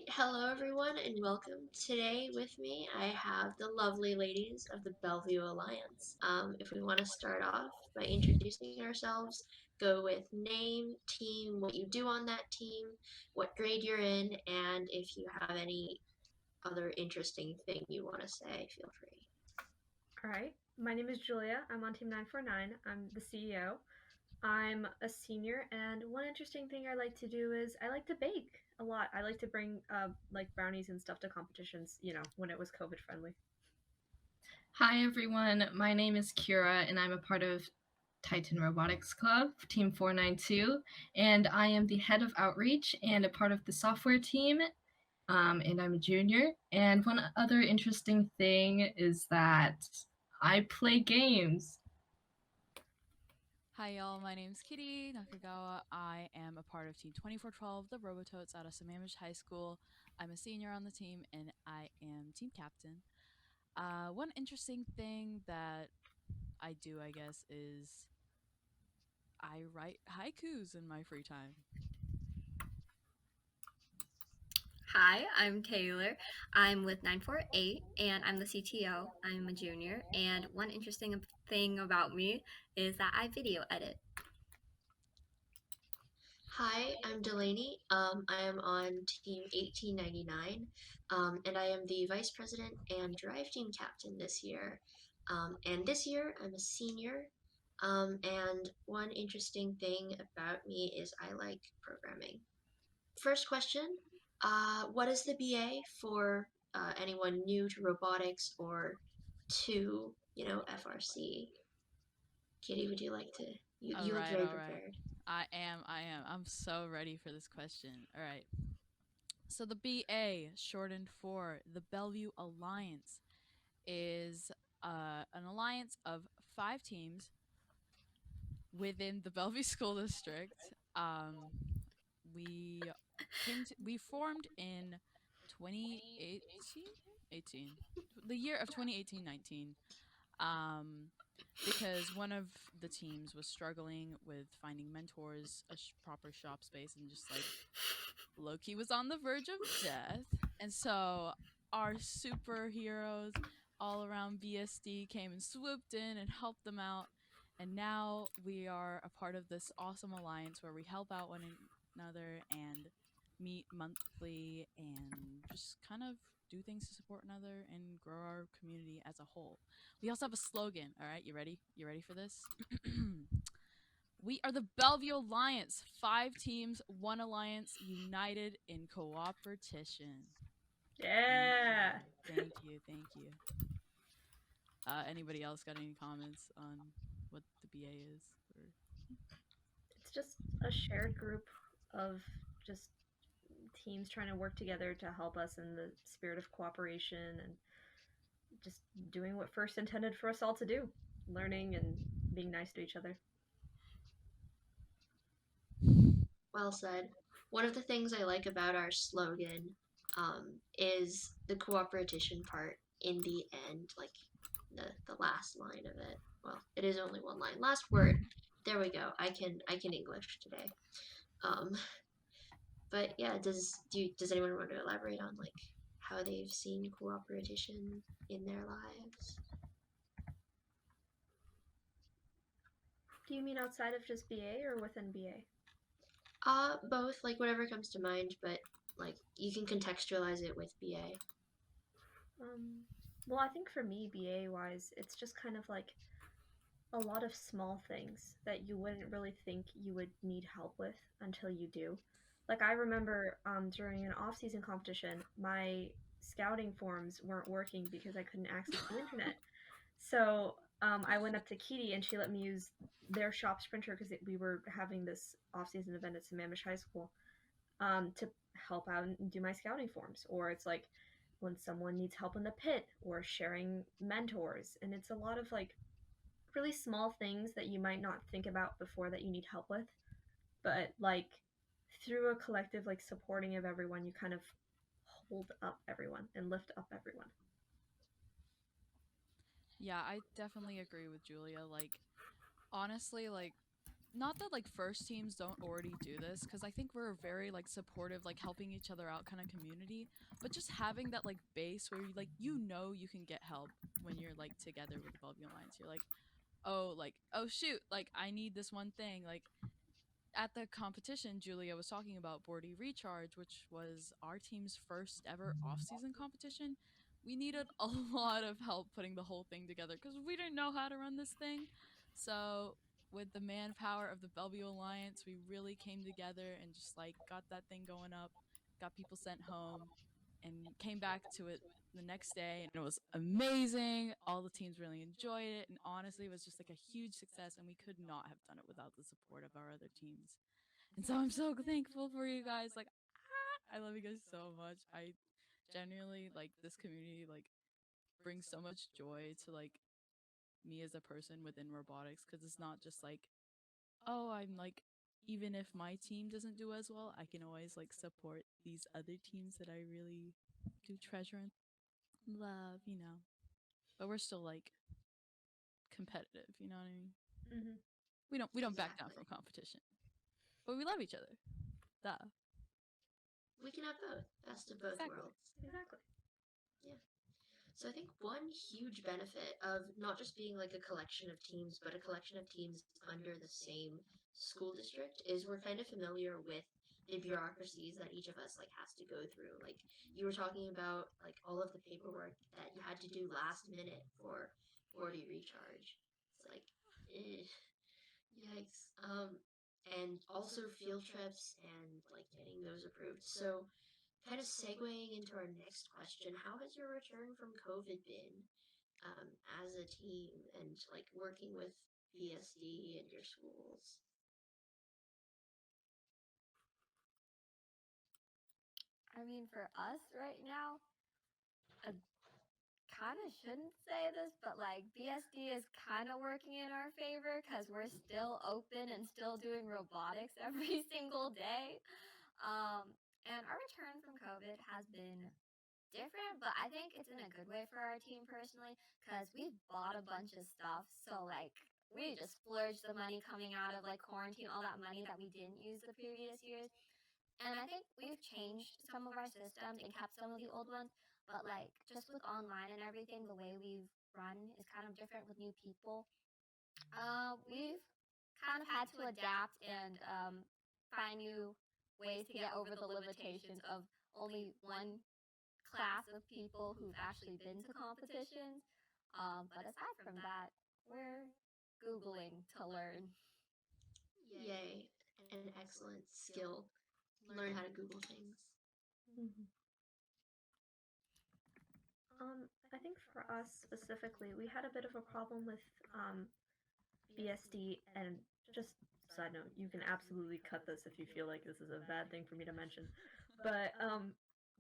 right, hello everyone, and welcome. Today with me, I have the lovely ladies of the Bellevue Alliance. If we want to start off by introducing ourselves, go with name, team, what you do on that team, what grade you're in, and if you have any other interesting thing you want to say, feel free. All right. My name is Julia. I'm on Team 949. I'm the CEO. I'm a senior, and one interesting thing I like to do is I like to bake a lot. I like to bring like brownies and stuff to competitions, when it was COVID friendly. Hi everyone, my name is Kira and I'm a part of Titan Robotics Club, Team 492, and I am the head of outreach and a part of the software team, and I'm a junior. And one other interesting thing is that I play games. Hi y'all, my name's Kitty Nakagawa. I am a part of Team 2412, the Robototes out of Sammamish High School. I'm a senior on the team and I am team captain. One interesting thing that I do, I guess, is I write haikus in my free time. Hi, I'm Taylor. I'm with 948 and I'm the CTO. I'm a junior, and one interesting thing about me is that I video edit. Hi, I'm Delaney. I am on Team 1899, and I am the Vice President and Drive Team Captain this year. And this year, I'm a senior. And one interesting thing about me is I like programming. First question, what is the BA for anyone new to robotics or to, FRC? Kitty, would you like to? You look very prepared. I am. I'm so ready for this question. All right. So the BA, shortened for the Bellevue Alliance, is an alliance of 5 teams within the Bellevue School District. We we formed in 2018, the year of 2018-19, because one of the teams was struggling with finding mentors, a proper shop space, and just like Loki was on the verge of death. And so our superheroes all around BSD came and swooped in and helped them out. And now we are a part of this awesome alliance where we help out one another and meet monthly and just kind of do things to support another and grow our community as a whole. We also have a slogan. All right, you ready? You ready for this? We are the Bellevue Alliance. 5 teams, 1 alliance, united in cooperation. Yeah. Thank you. Anybody else got any comments on what the BA is? Or... It's just a shared group of just teams trying to work together to help us in the spirit of cooperation and just doing what first intended for us all to do, learning and being nice to each other. Well said. One of the things I like about our slogan is the cooperation part in the end, like the last line of it. Well, it is only one line. Last word. There we go. I can English today. Um, but yeah, does anyone want to elaborate on like how they've seen cooperation in their lives? Do you mean outside of just BA or within BA? Both, like whatever comes to mind, but like you can contextualize it with BA. Well, I think for me, BA wise, it's just kind of like a lot of small things that you wouldn't really think you would need help with until you do. Like I remember during an off-season competition, my scouting forms weren't working because I couldn't access the internet. So I went up to Kitty and she let me use their shop sprinter because we were having this off-season event at Sammamish High School to help out and do my scouting forms. Or it's like when someone needs help in the pit or sharing mentors. And it's a lot of like really small things that you might not think about before that you need help with. But like through a collective like supporting of everyone, you kind of hold up everyone and lift up everyone. Yeah, I definitely agree with Julia. Like, honestly, like, not that like first teams don't already do this, because I think we're a very like supportive, like helping each other out kind of community, but just having that like base where you like you can get help when you're like together with the Bellevue Alliance. You're like, oh shoot, like I need this one thing. Like at the competition, Julia was talking about Boardy Recharge, which was our team's first ever off-season competition. We needed a lot of help putting the whole thing together because we didn't know how to run this thing. So with the manpower of the Bellevue Alliance, we really came together and just like got that thing going up, got people sent home, and came back to it the next day, and it was amazing. All the teams really enjoyed it, and honestly, it was just like a huge success, and we could not have done it without the support of our other teams. And so I'm so thankful for you guys. Like, I love you guys so much. I genuinely like this community. Like, brings so much joy to like me as a person within robotics, because it's not just like, oh, I'm like, even if my team doesn't do as well, I can always like support these other teams that I really do treasure and love, you know. But we're still like competitive, you know what I mean? Mm-hmm. We don't back down Exactly. from competition. But we love each other. Duh. We can have both. Best of both Exactly. worlds. Exactly. Yeah. So I think one huge benefit of not just being like a collection of teams, but a collection of teams under the same school district is we're kind of familiar with the bureaucracies that each of us like has to go through. Like you were talking about like all of the paperwork that you had to do last minute for 40 recharge. It's like yikes. And also field trips and like getting those approved. So kind of segueing into our next question, how has your return from COVID been um, as a team and like working with VSD and your schools? I mean, for us right now, I kind of shouldn't say this, but like BSD is kind of working in our favor because we're still open and still doing robotics every single day. And our return from COVID has been different, but I think it's in a good way for our team personally because we've bought a bunch of stuff. So like we just splurged the money coming out of like quarantine, all that money that we didn't use the previous years. And I think we've changed some of our systems and kept some of the old ones. But like just with online and everything, the way we've run is kind of different with new people. We've kind of had to adapt and find new ways to get over the limitations of only one class of people who've actually been to competitions. But aside from that, we're Googling to learn. Yay, an excellent skill. Learn how to Google things. Mm-hmm. I think for us specifically, we had a bit of a problem with BSD, and just side note, you can absolutely cut this if you feel like this is a bad thing for me to mention. But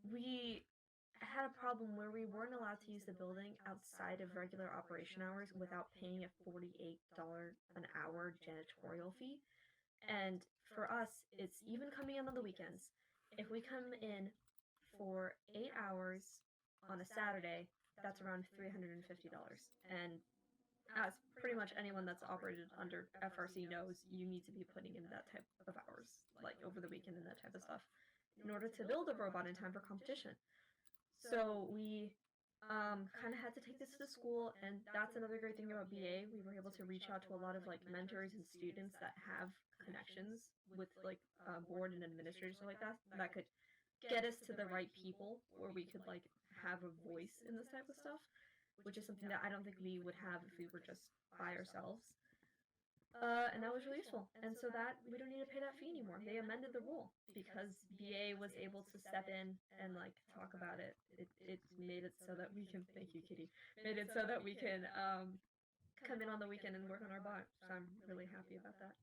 we had a problem where we weren't allowed to use the building outside of regular operation hours without paying a $48 an hour janitorial fee. And for us, it's even coming in on the weekends. If we come in for 8 hours on a Saturday, that's around $350. And as pretty much anyone that's operated under FRC knows, you need to be putting in that type of hours, like over the weekend and that type of stuff, in order to build a robot in time for competition. So we kind of had to take this to school, and that's another great thing about BA. We were able to reach out to a lot of like mentors and students that have connections with like board and administrators like that could get us to the right people where we could like have a voice in this type of stuff, which is something that I don't think we would have if we were just by ourselves. And that was really useful. And so that we don't need to pay that fee anymore. They amended the rule because BA was able to step in and like talk about it. It made it so that we can thank you, Kitty. Made it so that we can come in on the weekend and work on our bot. So I'm really happy about that.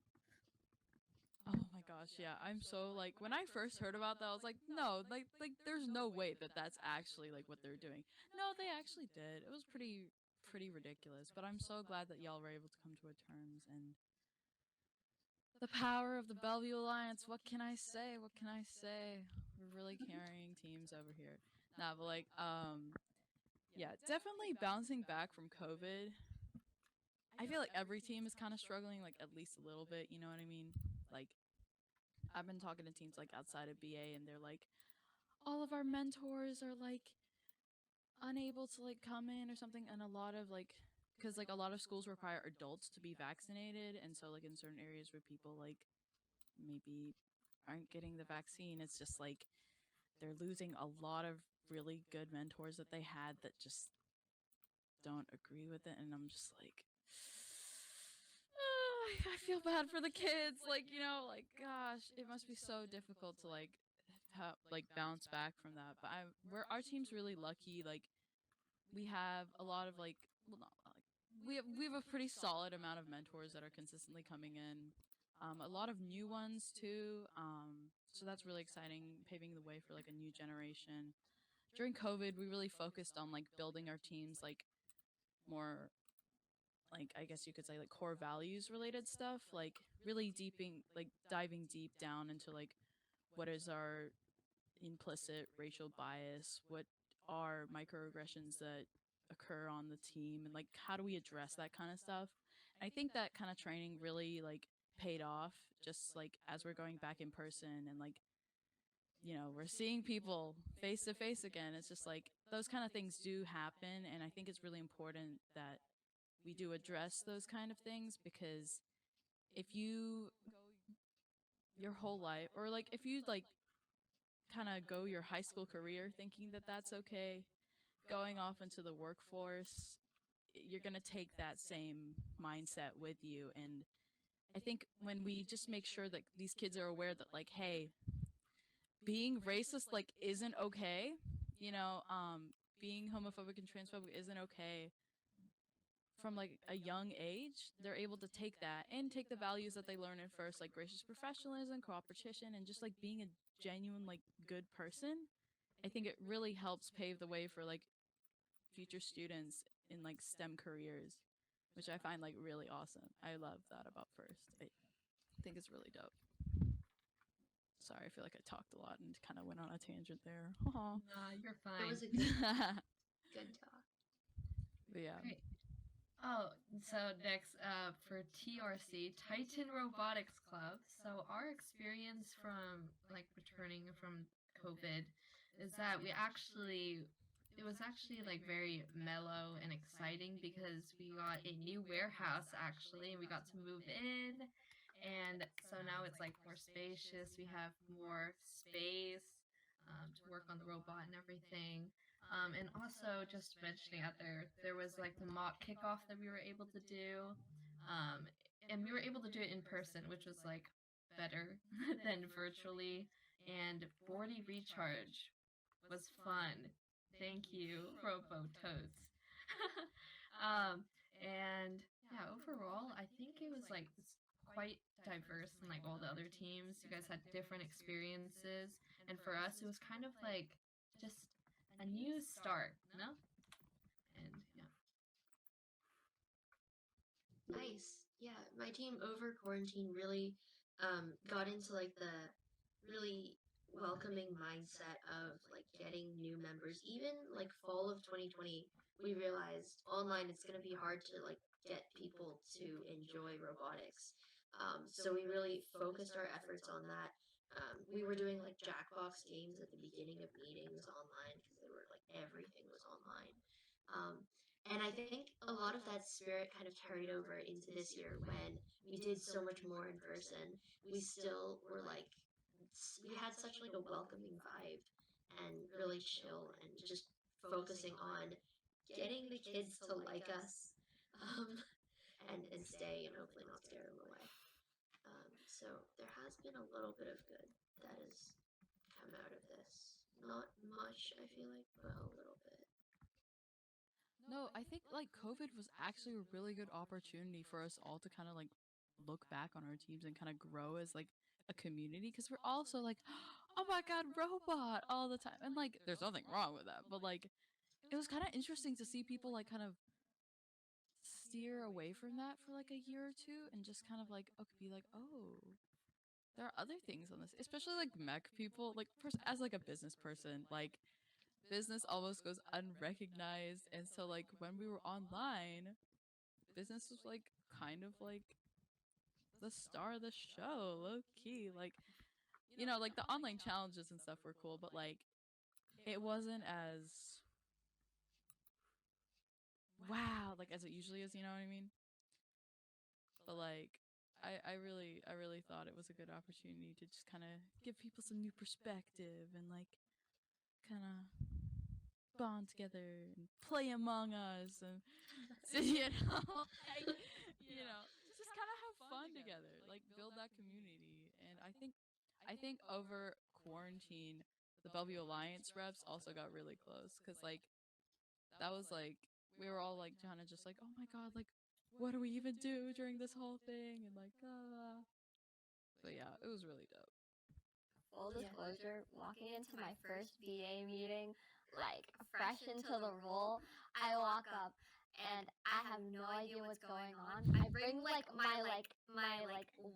Oh my gosh, yeah. I'm so like when I first heard about that, I was like, no, like there's no way that that's actually like what they're doing. No, they actually did. It was pretty ridiculous, but I'm so glad that y'all were able to come to a terms, and the power of the Bellevue Alliance. What can I say? What can I say? We're really carrying teams over here. Nah, but like yeah, definitely bouncing back from COVID. I feel like every team is kind of struggling, like at least a little bit. You know what I mean? Like I've been talking to teams like outside of BA, and they're like, all of our mentors are like unable to like come in or something, and a lot of like because like a lot of schools require adults to be vaccinated, and so like in certain areas where people like maybe aren't getting the vaccine, it's just like they're losing a lot of really good mentors that they had that just don't agree with it, and I'm just like I feel bad for the kids, like, you know, like gosh, it must be so difficult to like like bounce back from that. But our team's really lucky. Like we have a lot of like, well, not like we have a pretty solid amount of mentors that are consistently coming in. A lot of new ones too. So that's really exciting, paving the way for like a new generation. During COVID, we really focused on like building our teams like more like I guess you could say like core values related stuff, like really diving deep down into like what is our implicit racial bias, what are microaggressions that occur on the team, and like how do we address that kind of stuff. And I think that kind of training really like paid off just like as we're going back in person and like you know we're seeing people face to face again. It's just like those kind of things do happen, and I think it's really important that we do address those kind of things, because if you go your whole life, or like if you like kind of go your high school career thinking that that's okay, going off into the workforce, you're going to take that same mindset with you. And I think when we just make sure that these kids are aware that like, hey, being racist like isn't okay, you know, being homophobic and transphobic isn't okay, from like a young age, they're able to take that and take the values that they learn at first, like gracious professionalism, cooperation, and just like being a genuine, like good person. I think it really helps pave the way for like future students in like STEM careers, which I find like really awesome. I love that about First. I think it's really dope. Sorry, I feel like I talked a lot and kind of went on a tangent there. Nah, you're fine. It was a good talk. But yeah. Great. Oh, so next, for TRC, Titan Robotics Club. So our experience from like returning from COVID is that it was actually like very mellow and exciting because we got a new warehouse actually, and we got to move in. And so now it's like more spacious. We have more space to work on the robot and everything. And also, just mentioning out there, there was like the mock kickoff that we were able to do. And we were able to do it in person, which was like better than virtually. And 40 recharge was fun. Thank you, Robototes. And yeah, overall, I think it was like quite diverse than like all the other teams. You guys had different experiences, and for us, it was kind of like just a new start, no? And yeah. Nice. Yeah, my team over quarantine really got into like the really welcoming mindset of like getting new members. Even like fall of 2020, we realized online it's going to be hard to like get people to enjoy robotics. So we really focused our efforts on that. We were doing like Jackbox games at the beginning of meetings online because they were like everything was online. Um, and I think a lot of that spirit kind of carried over into this year when we did so much more in person. We still were like, we had such like a welcoming vibe and really chill and just focusing on getting the kids to like us um, and stay and hopefully not scare them away. So there has been a little bit of good that has come out of this. Not much, I feel like, but a little bit. No, I think like COVID was actually a really good opportunity for us all to kind of like look back on our teams and kind of grow as like a community, because we're also like, oh my god, robot all the time. And like, there's nothing wrong with that, but like, it was kind of interesting to see people like kind of steer away from that for like a year or two and just kind of like, okay, be like, oh, there are other things on this, especially like mech people. Like, as like a business person, like business almost goes unrecognized, and so like when we were online, business was like kind of like the star of the show, low key. Like, you know, like the online challenges and stuff were cool, but like it wasn't as wow, like as it usually is, you know what I mean? But like I really thought it was a good opportunity to just kind of give people some new perspective and like kind of bond together and play Among Us and you know, like, you know, just kind of have fun together, like build that community. And I think over quarantine, the Bellevue Alliance reps also got really close because like that was like we were all like kind of just like, oh my god, like what do we even do during this whole thing, and like but yeah, it was really dope. Full Yeah. disclosure, walking into my first BA meeting, like fresh into the role, I walk up and I have no idea what's going on. I bring like my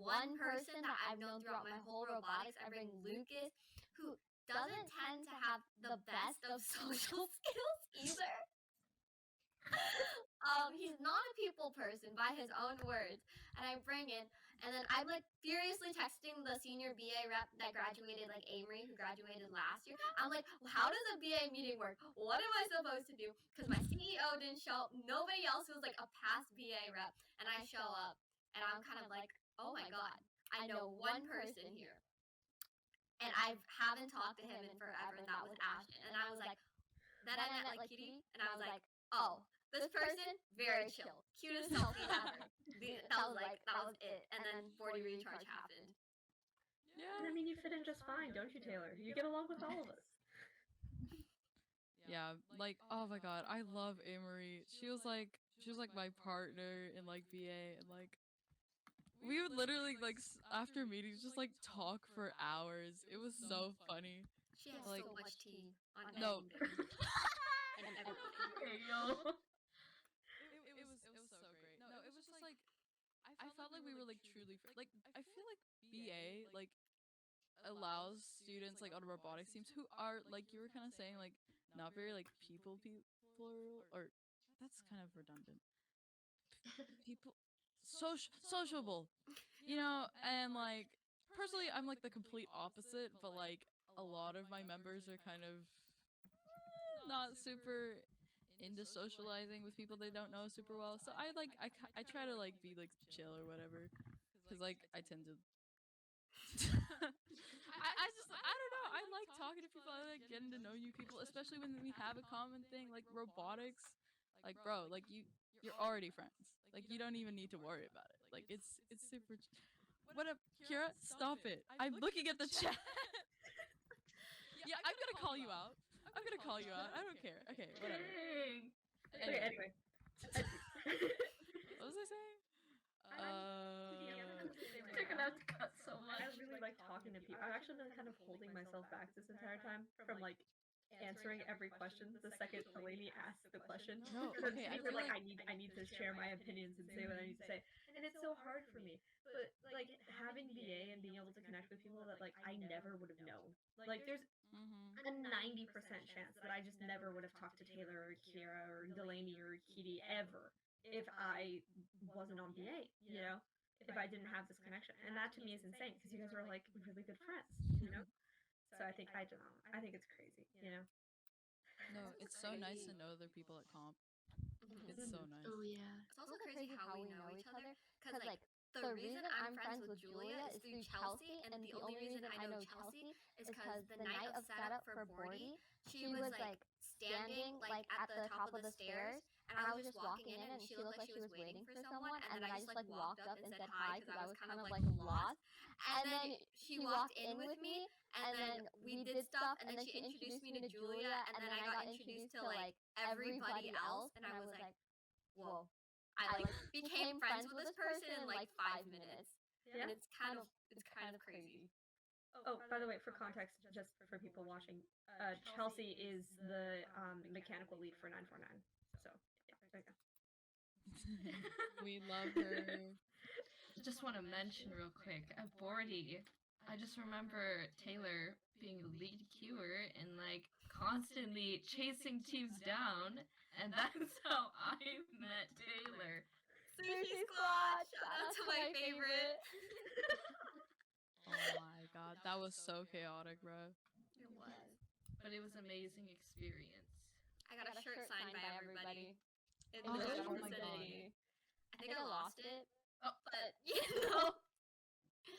one person that I've known throughout my whole robotics. I bring Lucas, who doesn't tend to have the best of social skills either. He's not a people person by his own words. And I bring in, and then I'm like furiously texting the senior BA rep that graduated, like Amory, who graduated last year. I'm like, well, how does a BA meeting work? What am I supposed to do? Because my CEO didn't show up. Nobody else was like a past BA rep. And I show up, and I'm kind of like, oh my god, I know one person here. And I haven't talked to him in forever, and that was Ashton. And I was like, then I met like Kitty, and I was like, oh, this person, very chill. Cutest selfie ever. That was it. And then 40 recharge happened. And Yeah. I mean, you fit in just fine, don't you, Taylor? You get along with all of us. Yeah, like oh my god, I love Amory. She was like my partner in like BA, and like we would literally like after meetings just like talk for hours. It was so funny. She has Like, so much tea on no. everything. And everything. Hey, yo. It was so great. No, it was just like I felt like we were like truly like I feel like BA like allows students like on robotics teams who are like you were kind of saying like not very like people or that's kind of redundant. People sociable, you know, and like personally I'm like the complete opposite, but like a lot of my members are kind of not super into socializing with people they don't know super well. So I like I try to like be like chill or whatever, because like I tend to I just I don't know, I like talking to people, I like getting to know new people, especially when we have a common thing like robotics. Like bro, like you're already friends, like you don't even need to worry about it, like it's super what up Kira, stop it, I'm looking at the chat. Yeah, I'm gonna call you out. I don't care. Okay, whatever. Dang. Anyway. Okay, anyway. What was I saying? Took it out to cut so much. I really like talking to people. I've actually been kind of holding myself back this entire time from like answering every question the second Delaney asks the question. No, Because okay, I these are feel like like- I need to share my opinions and say what I need to say. And it's so hard for me. But like having BA and being able to connect with people that like I never would have known. Like there's a 90% chance that I just never would have talked to Taylor or Kira or Delaney or Kitty ever if I wasn't on BA, you know? If I didn't have this connection. And that to me is insane because you guys are like really good friends, you know? So I think I don't know. I think it's crazy, you know? No, it's so nice to know other people at comp. It's so nice. Oh yeah. It's also crazy how we know each other. Because, like, the reason I'm friends with Julia is through Chelsea, and the only reason I know Chelsea is because the night of setup for Bordy, she was, like, standing, like, at the top of the stairs, and I was just walking in, and she looked like she was waiting for someone, and then I just, like, walked up and said hi, because I was kind of, like, lost. And then she walked in with me, and then we did stuff, and then she introduced me to Julia, and then I got introduced to, like, everybody else, and I was like, whoa. I like became friends with this person in like 5 minutes. Yeah. And it's kind of crazy. Oh, by the way, for context, just for people watching, Chelsea is the mechanical lead for 949. So, yeah, there you go. We love her. Just want to mention real quick at Bordy, I just remember Taylor being a lead queuer and like constantly chasing teams down, and that's how I met Taylor Sushi Squad. Shout out to my favorite. Oh my god, that was so chaotic, bro. It was. But it was an amazing experience. I got a shirt signed by everybody in Oh, the oh general my God. vicinity. I think I lost it, Oh. but you know.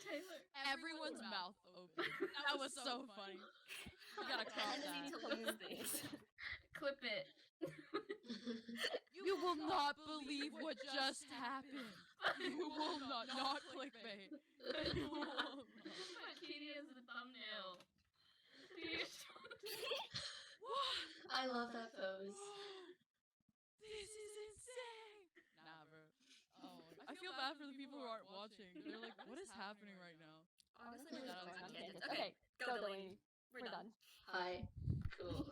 Taylor. Everyone's mouth open. That was so funny. You gotta crop Tendency that. to lose things. Clip it. You will not believe what just happened. You will not clickbait. You will not. Put Kitty as the thumbnail. I love that pose. This is insane. Nah, bro. Oh, I feel bad for the people who aren't watching. They're like, what is happening right now? Honestly, we're Shout just out going on to tangents. Delaney. Okay, go Delaney. We're done. Hi. Cool.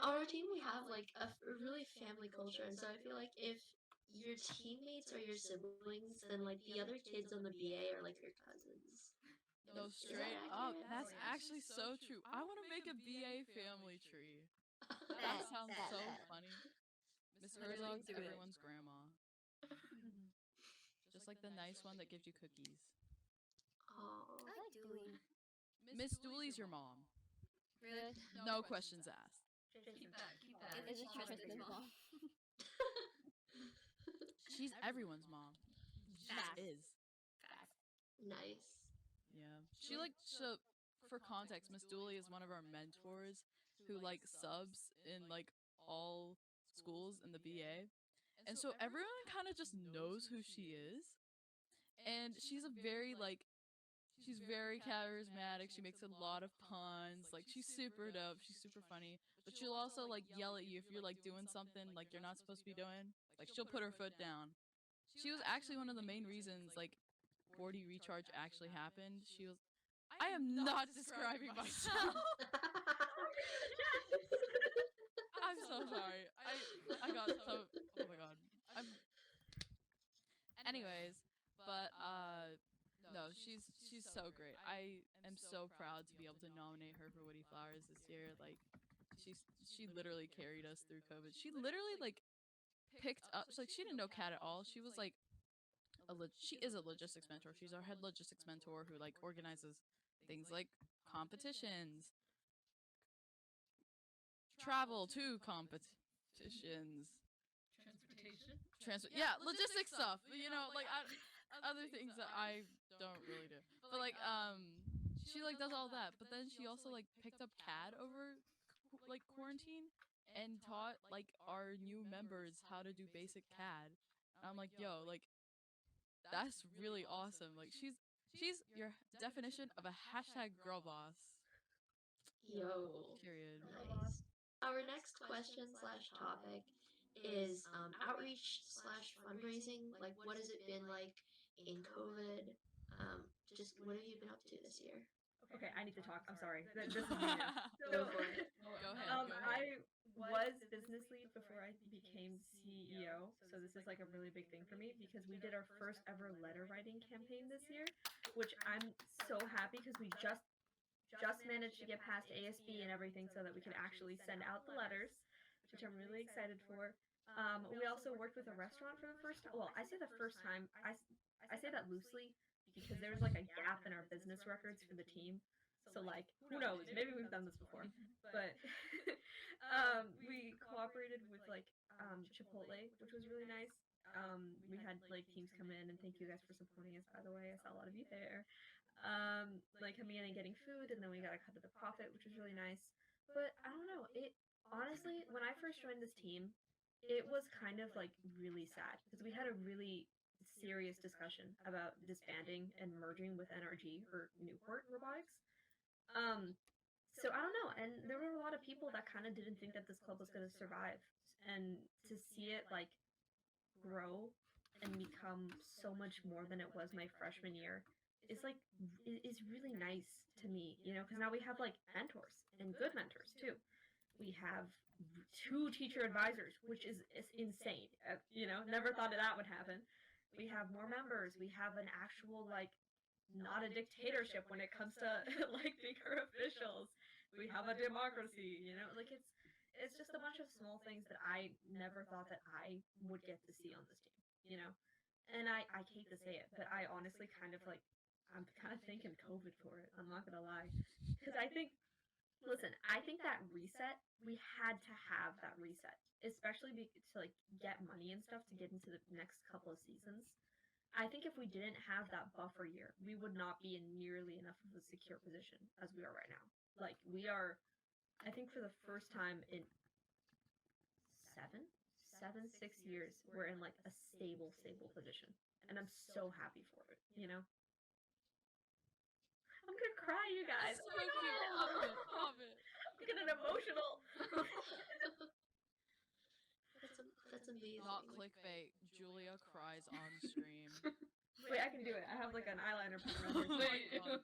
On our team, we have like a really family culture, and so I feel like if your teammates are your siblings, then like the other kids on the BA are like your cousins. No, Is that straight up. accurate? That's actually so true. I want to make a BA family tree. That Bet, sounds bet, so bet. funny. Miss Literally Herzog's do it. everyone's grandma. Just like the nice one that gives you cookies. Aw. I like Dooley. Miss Dooley's your mom. Really? No questions asked. Keep that. Keep that. Is it Tristan's mom? She's everyone's mom. She just Facts. is. Facts. Nice. Yeah. She like so for context, Miss Dooley is one of our mentors who like subs in like all schools in the BA. And so everyone kind of just knows who she is. And she's a very like she's very charismatic. She makes a lot of puns. Like she's super dope. She's super funny. But she'll also like yell at you if you're like doing something like you're not supposed to be doing. Like she'll put her foot down. She was actually one of the main reasons like 40 recharge actually happened. She was I am not describing myself. I'm so sorry. I got so oh my god. Anyways, but no, she's so great. I am so proud to be able to nominate her for Woody Flowers this year. Like she literally carried us through COVID. She literally like picked up like she didn't know CAD at all. She was like she is a logistics mentor. She's our head logistics mentor who like organizes things like competitions, travel to competitions, Transportation. yeah, logistics stuff. You know, like other things that I don't really do. But like she like does all that. But then she also like picked up CAD over like quarantine and taught like our new members how to do basic CAD. And I'm like, yo, like that's really awesome. Like she's your definition of a hashtag girl boss. Yo. Period. Nice. Our next question slash topic is outreach slash fundraising. Like, what has it been like in COVID? Just what have you been up to this year? Okay, I need to talk. I'm sorry. This is me. Go for it. Go ahead. I was business lead before I became CEO, so this is like a really big thing for me because we did our first ever letter writing campaign this year, which I'm so happy because we just managed to get past ASB and everything so that we could actually send out the letters, which I'm really excited for. We also worked with a restaurant for the first time. Well, I say the first time. I say that loosely because there was like a gap in our business records for the team. So like, who knows? Maybe we've done this before. But we cooperated with like Chipotle, which was really nice. We had like teams come in and thank you guys for supporting us, by the way. I saw a lot of you there. Like coming in and getting food, and then we got a cut of the profit, which was really nice. But I don't know. It honestly, when I first joined this team, it was kind of like really sad because we had a really serious discussion about disbanding and merging with NRG or Newport Robotics. So I don't know, and there were a lot of people that kind of didn't think that this club was going to survive, and to see it like grow and become so much more than it was my freshman year is like is really nice to me, you know, because now we have like mentors and good mentors too. We have 2 teacher advisors, which is insane. You know, never thought that would happen. We have more members. We have an actual like not a dictatorship when it comes to electing our officials. We have a democracy, you know, like it's just a bunch of small things that I never thought that I would get to see on this team, you know? And I hate to say it, but I honestly kind of like, I'm kind of thanking COVID for it. I'm not going to lie. Because I think, listen, I think that reset, we had to have that reset, especially to like get money and stuff to get into the next couple of seasons. I think if we didn't have that buffer year, we would not be in nearly enough of a secure position as we are right now. Like, we are, I think for the first time in 6 years, we're in like a stable position. And I'm so happy for it, you know? I'm gonna cry, you guys. So Oh my cute. God. Love it. I'm getting emotional. That's amazing. Not clickbait. Julia cries on stream. Wait, I can do it. I have like an eyeliner pen around Oh here. my God.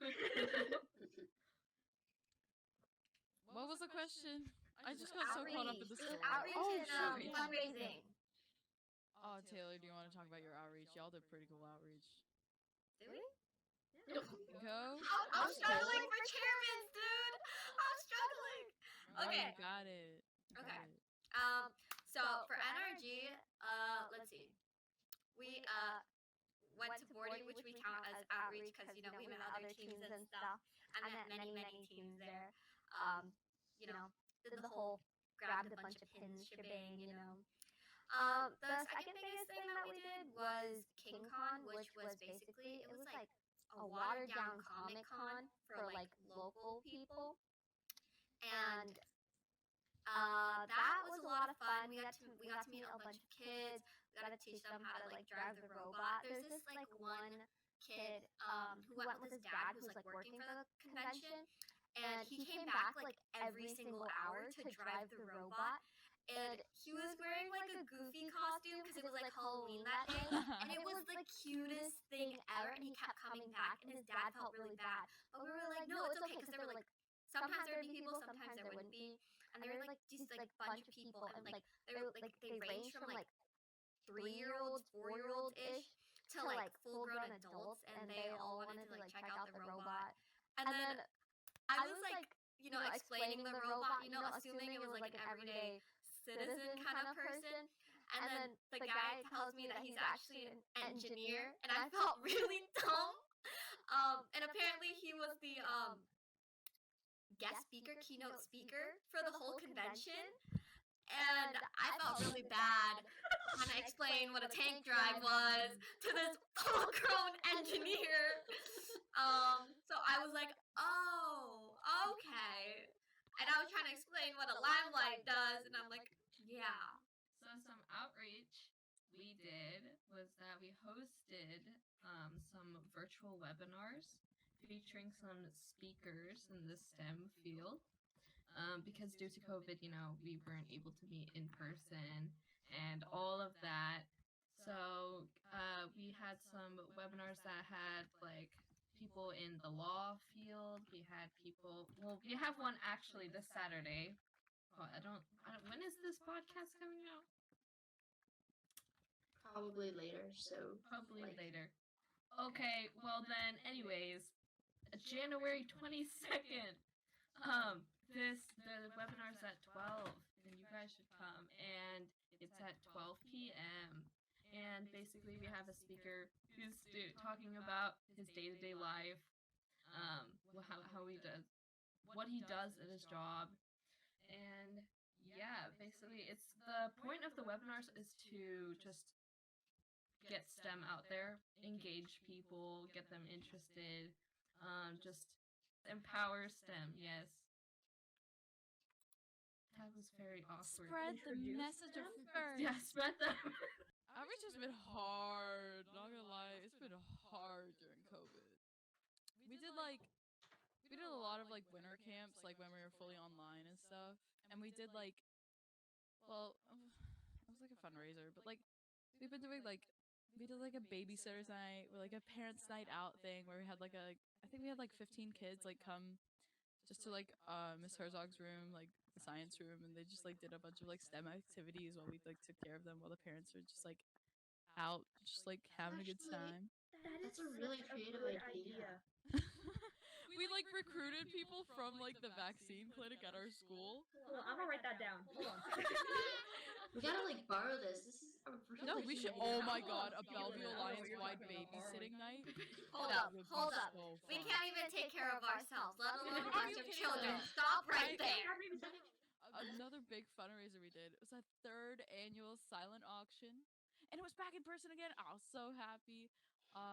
What was the question? I just got so caught up in the It was story. outreach Oh, and shoot. fundraising. Oh, Taylor, do you want to talk about your outreach? Y'all did pretty cool outreach. Did we? Go. I'm struggling for chairman, dude. I'm struggling. Oh, Okay. you got it. You got Okay. it. So for NRG, let's see. We went to boarding, which we count as outreach because we met other teams and stuff. I met many teams there. Did the whole grabbed a bunch of pins shebang. The second biggest thing that we did was KingCon, which was basically it was like a watered down Comic Con for like local people, and that was a lot of fun. We got to meet a bunch of kids. We got to teach them how to like drive the robot. There's this like one kid who went with his dad who's like working for the convention, and he came back like every single hour to drive the robot. And he was wearing like a goofy costume because it was like Halloween that day, and it was the cutest thing ever. And he kept coming back, and his dad felt really bad, but we were like, no, it's okay, because there were like sometimes there would be people, sometimes there wouldn't be, and there were like just like bunch of people, and like they ranged from like 3-year-olds, 4-year-olds ish to like full-grown adults, and they all wanted to like check out the robot. And then I was like, explaining the robot, assuming it was like an everyday citizen kind of person. And then the guy tells me that he's actually an engineer, and I felt really dumb. And apparently he was the guest speaker, keynote speaker for the whole convention. And I felt really bad trying to explain what a tank drive was to this full-grown engineer. So I was like, oh, okay. And I was trying to explain what a limelight does, and I'm like, yeah. So some outreach we did was that we hosted some virtual webinars featuring some speakers in the STEM field. Because due to COVID, we weren't able to meet in person and all of that. So we had some webinars that had like people in the law field. We had people. Well, we have one actually this Saturday. Oh, I don't. When is this podcast coming out? Probably later. So Probably like, later. Okay. Well then, anyways, January 22nd. The webinar's at 12, and you guys should come. And it's at 12 p.m. And basically, we have a speaker who's talking about his day-to-day life, how he does, what he does at his job, and yeah, basically, it's the point of the webinars is to just get STEM out there, engage people, get them interested, just empower STEM. Yes. That was very awkward. Spread the message of first. Yeah, spread the. Outreach has been hard. Not gonna lie, it's been hard during COVID. We did a lot of like winter camps, like when we were fully online and stuff. And we did like, well, it was like a fundraiser, but like we've been doing like we did like a babysitter's night or like a parents' night out thing where we had like I think we had like 15 kids like come just to like Miss Herzog's room, like the science room, and they just like did a bunch of like STEM activities while we like took care of them while the parents were just like out just like having a good time. That's a really creative idea. idea. We like recruited recruited people from like the vaccine clinic at our school. Hold on, I'm gonna write that down. Hold on. We gotta like borrow this. This is a really No, we should. huge Oh amount. my god, a I don't know Bellevue what Alliance you're wide talking about babysitting night. Hold That up, would be hold up. so We fun. can't even take care of ourselves, let alone a Are bunch you of kidding children. me? Stop right I- there. Another big fundraiser we did was a 3rd annual silent auction, and it was back in person again. I was so happy.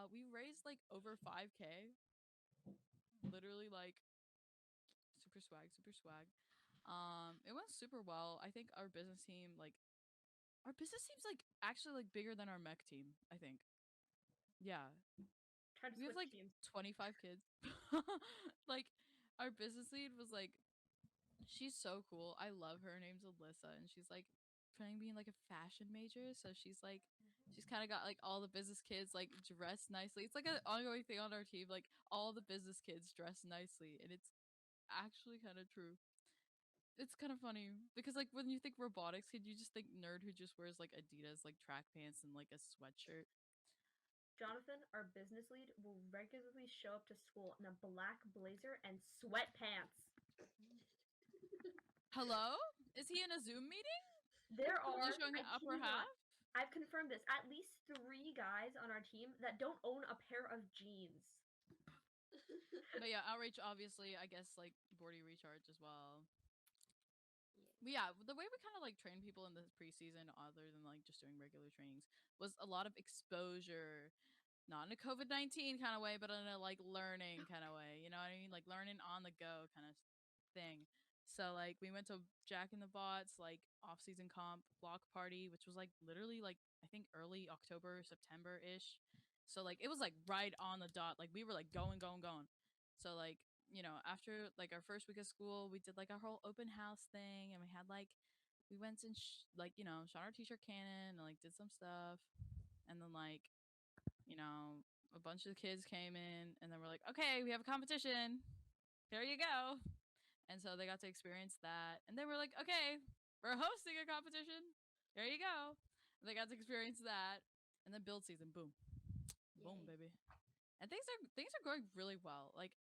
We raised like over 5K. Literally like super swag, super swag. It went super well. I think our business team like actually like bigger than our mech team. I think. Yeah, Try to we have switch like teams. 25 kids. Like our business lead was like, she's so cool. I love her. Her name's Alyssa, and she's like trying to be like a fashion major. So she's like, she's kind of got like all the business kids like dressed nicely. It's like an ongoing thing on our team. Like all the business kids dress nicely, and it's actually kind of true. It's kind of funny because like when you think robotics kid, you just think nerd who just wears like Adidas like track pants and like a sweatshirt. Jonathan, our business lead, will regularly show up to school in a black blazer and sweatpants. Hello? Is he in a Zoom meeting? There are, Are you showing I an kid upper you not, half? I've confirmed this, at least 3 guys on our team that don't own a pair of jeans. But yeah, outreach obviously, I guess like Bordy recharge as well. But yeah, the way we kind of like train people in the preseason, other than like just doing regular trainings, was a lot of exposure, not in a COVID-19 kind of way, but in a like learning kind of way. You know what I mean? Like learning on the go kind of thing. So like we went to Jack in the Bots like off-season comp block party, which was like literally like I think early October, September ish. So like it was like right on the dot. Like we were like going. So like after like our first week of school, we did like our whole open house thing, and we had like we went and shot our t-shirt cannon and like did some stuff, and then like a bunch of the kids came in, and then we're like, okay, we have a competition. There you go. And so they got to experience that. And then we're like, okay, we're hosting a competition. There you go. And they got to experience that. And then build season, boom. Boom, Yay. baby. And things are going really well. Like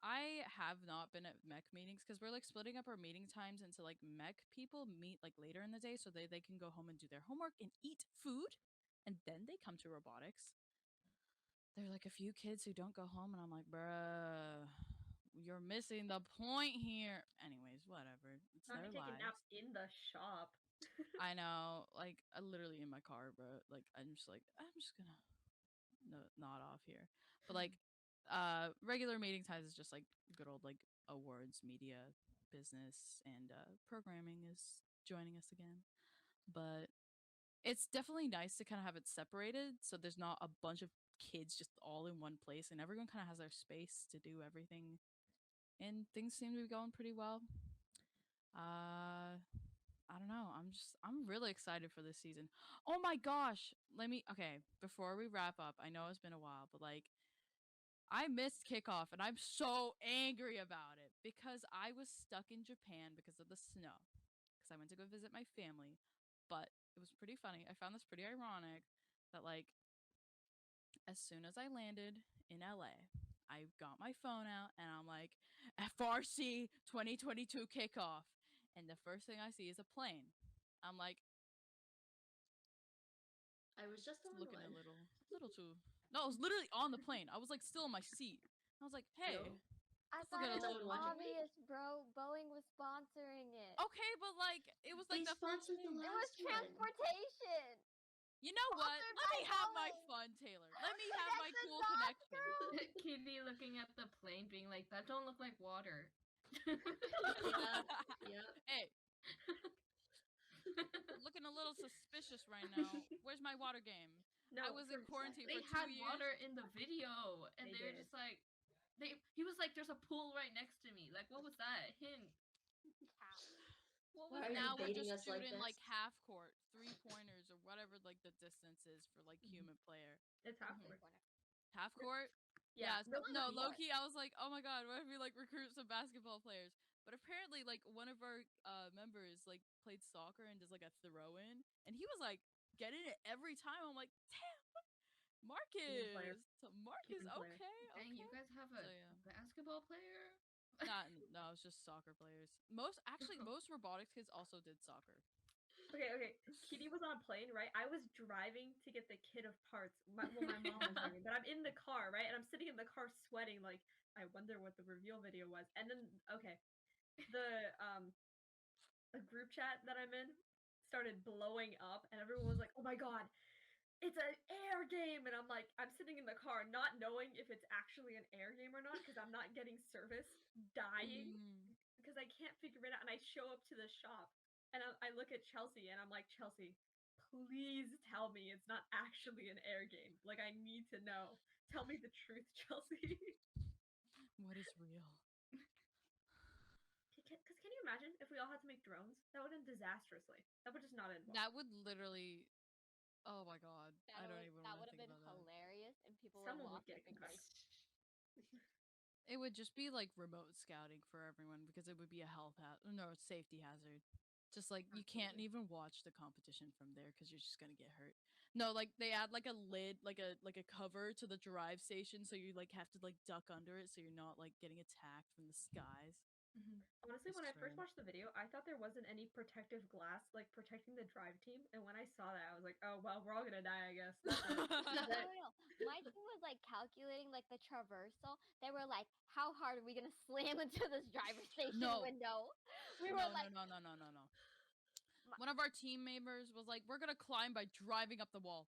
I have not been at mech meetings because we're like splitting up our meeting times into like mech people meet like later in the day so they can go home and do their homework and eat food, and then they come to robotics. There are like a few kids who don't go home, and I'm like, bruh, you're missing the point here. Anyways, whatever. It's Not their be taking lives. naps in the shop. I know. Like, I literally in my car, bro. Like, I'm just gonna nod off here. But like, regular meeting times is just like good old like awards, media, business, and programming is joining us again. But it's definitely nice to kind of have it separated so there's not a bunch of kids just all in one place, and everyone kind of has their space to do everything, and things seem to be going pretty well. I don't know. I'm really excited for this season. Oh my gosh. Okay, before we wrap up, I know it's been a while, but like I missed kickoff and I'm so angry about it because I was stuck in Japan because of the snow. Because I went to go visit my family. But it was pretty funny. I found this pretty ironic that like as soon as I landed in LA, I got my phone out and I'm like, FRC 2022 kickoff. And the first thing I see is a plane. I'm like, I was just on looking one. a little too. No, I was literally on the plane. I was like still in my seat. I was like, hey. No. I Look thought at it us. was obvious, bro. Boeing was sponsoring it. Okay, but like it was like They the first sponsored the thing. It was last one. transportation. You know what? Sponsored Let me by have my Boeing. fun, Taylor. Let me have my That's cool not connection. true. Kitty looking at the plane, being like, "That don't look like water." Yeah. Hey, looking a little suspicious right now. Where's my water game? No, I was in quarantine They for 2 had years. water in the video, and They they were did. just like, He was like, "There's a pool right next to me." Like, what was that? Hint. What Why was are you now we're baiting just us like shooting like this? half court, 3-pointers, or whatever like the distance is for like human player. It's half Mhm. court. Half court? Yeah. No, low key, I was like, oh my god, what if we like recruit some basketball players? But apparently, like one of our members like played soccer and does like a throw in, and he was like getting it every time. I'm like, damn, Team player. Marcus, Marcus, Team player. okay, Dang, okay. you guys have So a yeah, basketball player? No, it's just soccer players. Most robotics kids also did soccer. Okay. Kitty was on a plane, right? I was driving to get the kit of parts. My mom was driving, but I'm in the car, right? And I'm sitting in the car sweating, like, I wonder what the reveal video was. And then, the a group chat that I'm in started blowing up, and everyone was like, "Oh my god, it's an air game!" And I'm like, I'm sitting in the car, not knowing if it's actually an air game or not, because I'm not getting service, dying, because I can't figure it out. And I show up to the shop, and I look at Chelsea, and I'm like, Chelsea, please tell me it's not actually an air game. Like, I need to know. Tell me the truth, Chelsea. What is real? Because can you imagine if we all had to make drones? That would end disastrously. That would just not end well. That would literally. Oh my god! I don't even That want would to have think been about that. hilarious, and people Someone would would lost get their fingers. It would just be like remote scouting for everyone because it would be a safety hazard. Just like you can't even watch the competition from there because you're just gonna get hurt. No, like they add like a lid, like a cover to the drive station, so you like have to like duck under it so you're not like getting attacked from the skies. Honestly, when I first Destroyed. watched the video, I thought there wasn't any protective glass like protecting the drive team, and when I saw that, I was like, "Oh well, we're all gonna die, I guess." That's it. No. My team was like calculating like the traversal. They were like, "How hard are we gonna slam into this driver station No. window?" We were No. like, No. One of our team members was like, "We're gonna climb by driving up the wall."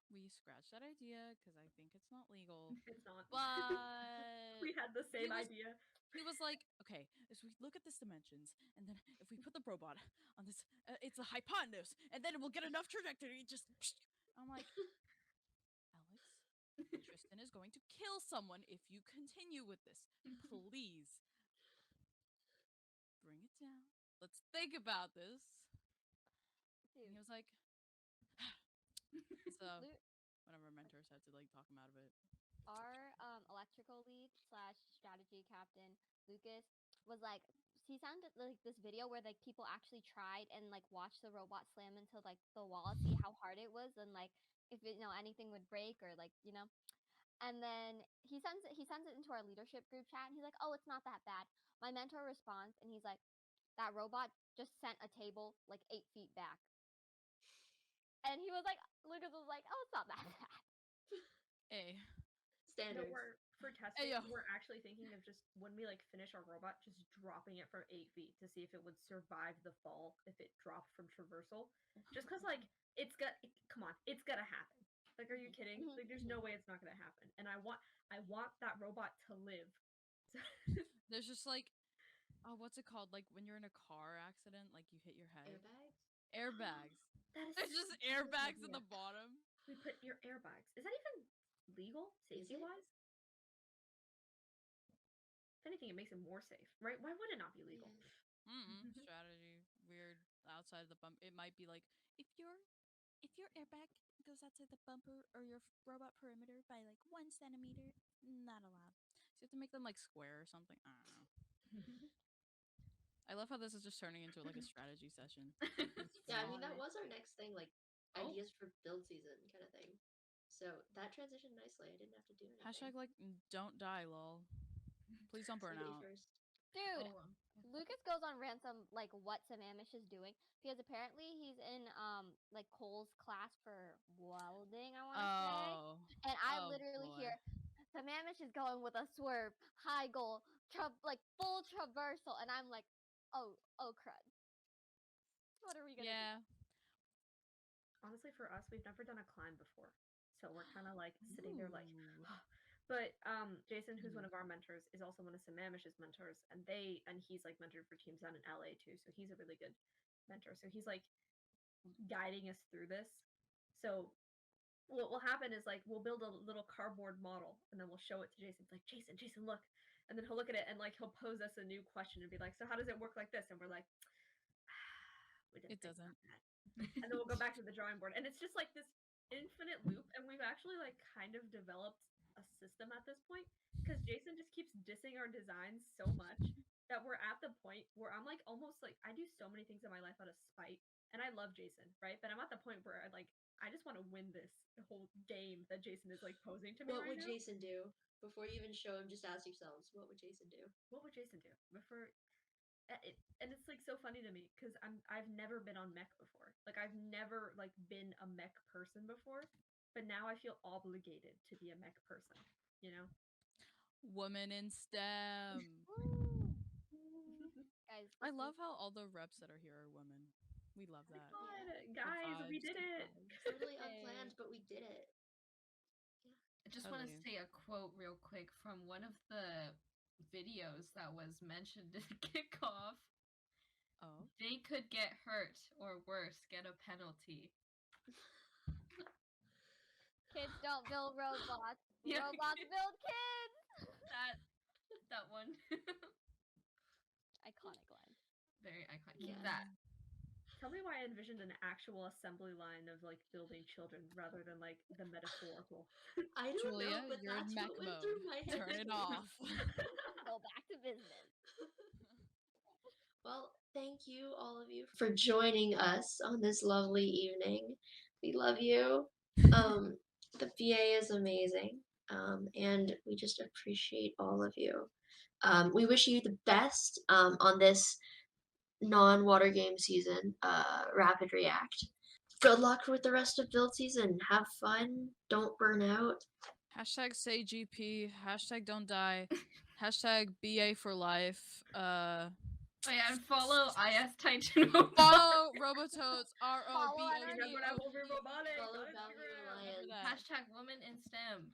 We scratched that idea because I think it's not legal. It's not. But We had the same idea. He was like, "Okay, as we look at this dimensions, and then if we put the robot on this, it's a hypotenuse, and then we'll get enough trajectory. Just." I'm like, Alex, Tristan is going to kill someone if you continue with this. Please bring it down. Let's think about this. dude. And he was like, so one of our mentors had to like talk him out of it. Our electrical lead / strategy captain Lucas was like, he sounded like this video where like people actually tried and like watched the robot slam into like the wall, see how hard it was, and like if it, anything would break or like And then he sends it into our leadership group chat, and he's like, "Oh, it's not that bad." My mentor responds, and he's like, "That robot just sent a table like 8 feet back." And he was like, Lucas was like, "Oh, it's not that bad." Hey. No, Standards. for testing, Ayo. we're actually thinking of just when we like finish our robot, just dropping it from 8 feet to see if it would survive the fall if it dropped from traversal. Just because like come on, it's gonna happen. Like, are you kidding? Like, there's no way it's not gonna happen. And I want that robot to live. There's just like, what's it called? Like when you're in a car accident, like you hit your head. Airbags? Airbags. That is There's just such a good airbags at idea. the bottom. We put your airbags. Is that even legal, Is safety it? wise? If anything, it makes it more safe, right? Why would it not be legal? Yeah. Strategy. Weird. Outside of the bump. It might be like, if your airbag goes outside the bumper or your robot perimeter by like 1 centimeter, not allowed. So you have to make them like square or something. I don't know. I love how this is just turning into like a strategy session. Yeah, I mean that was our next thing, like ideas for build season kind of thing. So that transitioned nicely. I didn't have to do anything. Hashtag like don't die, lol. Please don't burn Safety out. first. Dude, Lucas goes on ransom like what Sammamish is doing because apparently he's in like Cole's class for welding, I want to say. And I literally hear Sammamish is going with a swerve, high goal, like full traversal, and I'm like, oh crud. What are we gonna do? Honestly, for us, we've never done a climb before, so we're kind of like sitting there like. But Jason, who's one of our mentors, is also one of Sammamish's mentors, and he's like mentored for teams down in LA too, so he's a really good mentor. So he's like guiding us through this. So what will happen is like we'll build a little cardboard model, and then we'll show it to Jason. Like, Jason, look, and then he'll look at it and like he'll pose us a new question and be like, "So how does it work like this?" And we're like, It doesn't. And then we'll go back to the drawing board, and it's just like this infinite loop. And we've actually like kind of developed a system at this point because Jason just keeps dissing our designs so much that we're at the point where I'm like almost like I do so many things in my life out of spite, and I love Jason, right? But I'm at the point where like I just want to win this whole game that Jason is like posing to me What right would now. Jason do? Before you even show him, just ask yourselves, what would Jason do? What would Jason do before? And it's like so funny to me because I've never been on mech before. Like I've never like been a mech person before, but now I feel obligated to be a mech person. You know. Woman in STEM. Woo! Guys, I this love week- how all the reps that are here are women. We love that. God, Good guys, we vibes, did good it. vibes. Totally Yay. unplanned, but we did it. I just want to Totally. say a quote real quick from one of the videos that was mentioned in the kickoff. Oh. They could get hurt or worse, get a penalty. Kids don't build robots. Yeah. Robots build kids. That one. Iconic line. Very iconic. Keep Yeah. that. Tell me why I envisioned an actual assembly line of like building children rather than like the metaphorical. I don't Julia, know, but you're in that's mech what went mode. through my head. Turn it off. Go back to business. Well, thank you, all of you, for joining us on this lovely evening. We love you. The VA is amazing, and we just appreciate all of you. We wish you the best on this non-water game season, Rapid React. Good luck with the rest of build season. Have fun. Don't burn out. Hashtag say GP. Hashtag don't die. Hashtag BA for life. Oh yeah, and follow IS Titan Robotics. Follow Robototes. Follow You guys want to have ROBOTOTES. Wolverine Robotics Follow on Bellevue Instagram. Alliance. Hashtag woman in STEM.